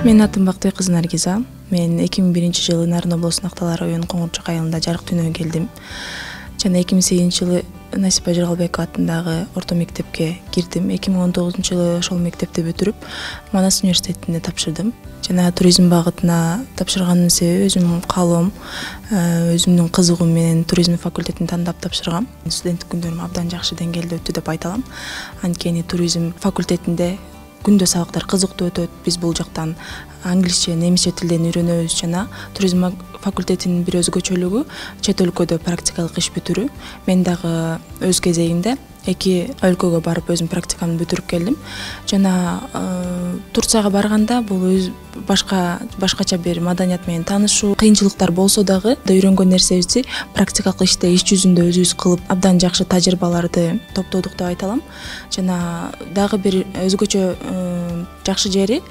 Менин атым Бактыбек кызы Наргиза. Мен 2001-жылы Нарын облусунун Актал районунун Коңурчак айылында жарык дүйнөгө келдим. Жана 2008-жылы Насипа Жыргалбекова атындагы орто мектепке кирдим. 2019-жылы ошол мектепти бүтүрүп, Манас университетине тапшырдым. Жана туризм багытына тапшырганымдын себеби өзүмдүн каалоом, өзүмдүн кызыгуум менен туризм факультетин тандап тапшыргам. Студенттик күндөрүм абдан жакшы деңгээлде өттү деп айта алам. Анткени туризм факультетинде күндө сабактар кызыктуу өтөт. Биз бул жактан англисче, немисче тилден үйрөнөбүз жана туризм факультетинин бир өзгөчөлүгү чет өлкөдө практикалык иш бүтүрүү. Мен дагы өз кезегинде 2 өлкөгө барып өзүм практикамды бүтүрүп келдим. Жана Турцияга барганда бул өз башкача бир маданият менен таанышуу, кыйынчылыктар болсо дагы үйрөнгөн нерсебизди практикалык иште, иш жүзүндө өзүбүз кылып, абдан жакшы тажрыйбаларды топтодук деп айта алам. Жана дагы бир өзгөчө жакшы жери,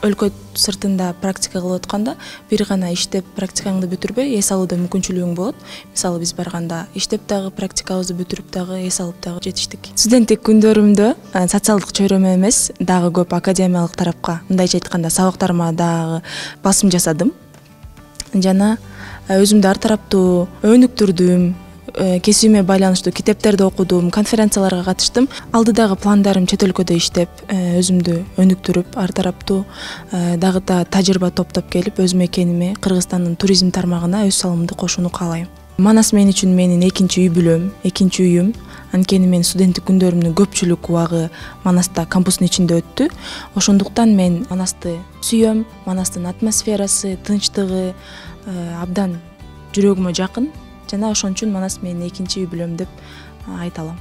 өлкө сыртында практика кылып атканда бир гана иштеп практикаңды бүтүрбөй эс алууда мүмкүнчүлүгүң болот. Мисалы биз барганда иштеп дагы практикабызды бүтүрүп дагы эс алып дагы жетиштик. Студенттик күндөрүмдө социалдык чөйрөмө эмес, дагы көп академиялык тарапка, мындайча айтканда сабактарыма дагы басым жасадым. Жана өзүмдү ар тараптуу өнүктүрдүм. Кесибиме байланыштуу китептерди окудум, конференцияларга катыштым. Алдыдагы пландарым чет өлкөдө иштеп, өзүмдү өнүктүрүп, ар тараптуу дагы да тажрыйба топтоп келип, өз мекениме, Кыргызстандын туризм тармагына өз салымымды кошууну каалайм. Манас мен үчүн менин экинчи үй бүлөм, экинчи үйүм. Анткени мен студенттик күндөрүмдүн көпчүлүк убагы Манаста, кампустун ичинде өттү. Ошондуктан мен Манасты сүйөм. Манастын атмосферасы, тынчтыгы абдан жүрөгүмө жакын. Жана ошон үчүн Манас менин экинчи үй бүлөм деп айта алам.